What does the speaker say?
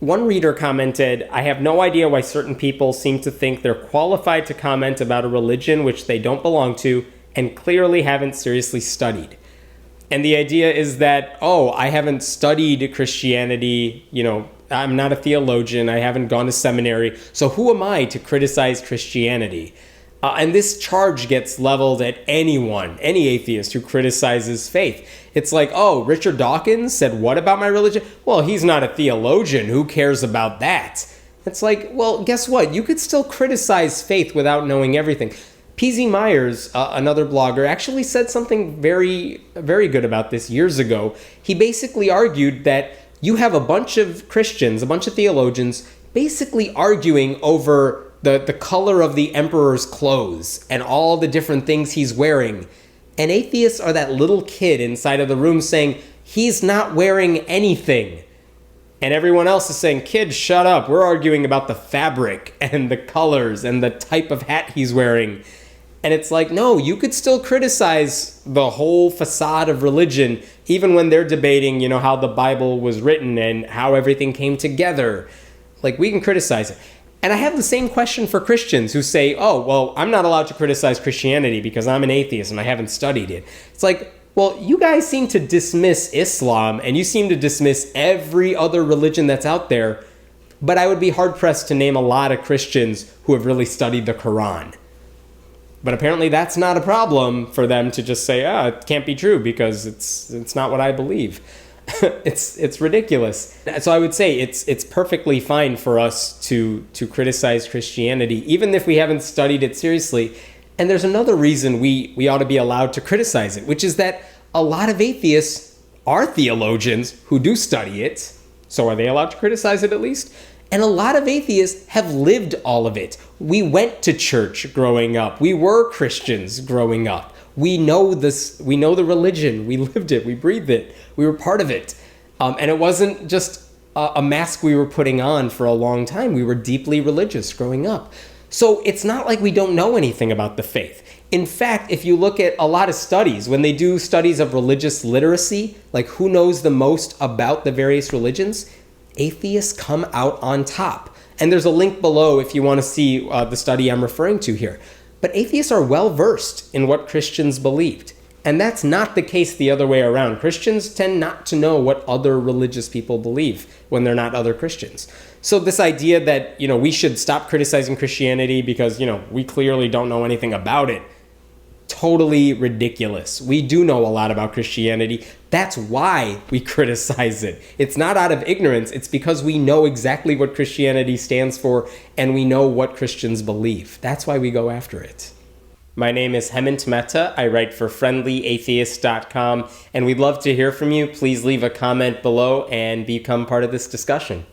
One reader commented, "I have no idea why certain people seem to think they're qualified to comment about a religion which they don't belong to and clearly haven't seriously studied." And the idea is that, oh, I haven't studied Christianity, I'm not a theologian, I haven't gone to seminary, so who am I to criticize Christianity? And this charge gets leveled at anyone, any atheist who criticizes faith. It's like, oh, Richard Dawkins said what about my religion? Well, he's not a theologian. Who cares about that? It's like, well, guess what? You could still criticize faith without knowing everything. P.Z. Myers, another blogger, actually said something very, very good about this years ago. He basically argued that you have a bunch of Christians, a bunch of theologians, basically arguing over the color of the emperor's clothes and all the different things he's wearing. And atheists are that little kid inside of the room saying, he's not wearing anything. And everyone else is saying, kid, shut up. We're arguing about the fabric and the colors and the type of hat he's wearing. And it's like, no, you could still criticize the whole facade of religion, even when they're debating, how the Bible was written and how everything came together. Like, we can criticize it. And I have the same question for Christians who say, oh, well, I'm not allowed to criticize Christianity because I'm an atheist and I haven't studied it. It's like, well, you guys seem to dismiss Islam and you seem to dismiss every other religion that's out there, but I would be hard-pressed to name a lot of Christians who have really studied the Quran. But apparently that's not a problem for them to just say, it can't be true because it's not what I believe. It's ridiculous. So I would say it's perfectly fine for us to criticize Christianity, even if we haven't studied it seriously. And there's another reason we ought to be allowed to criticize it, which is that a lot of atheists are theologians who do study it. So are they allowed to criticize it at least? And a lot of atheists have lived all of it. We went to church growing up. We were Christians growing up. We know this. We know the religion. We lived it. We breathed it. We were part of it. And it wasn't just a mask we were putting on for a long time. We were deeply religious growing up. So it's not like we don't know anything about the faith. In fact, if you look at a lot of studies, when they do studies of religious literacy, like who knows the most about the various religions, atheists come out on top. And there's a link below if you want to see the study I'm referring to here. But atheists are well versed in what Christians believed. And that's not the case the other way around. Christians tend not to know what other religious people believe when they're not other Christians. So this idea that, we should stop criticizing Christianity because, we clearly don't know anything about it, totally ridiculous. We do know a lot about Christianity. That's why we criticize it. It's not out of ignorance. It's because we know exactly what Christianity stands for and we know what Christians believe. That's why we go after it. My name is Hemant Mehta. I write for friendlyatheist.com, and we'd love to hear from you. Please leave a comment below and become part of this discussion.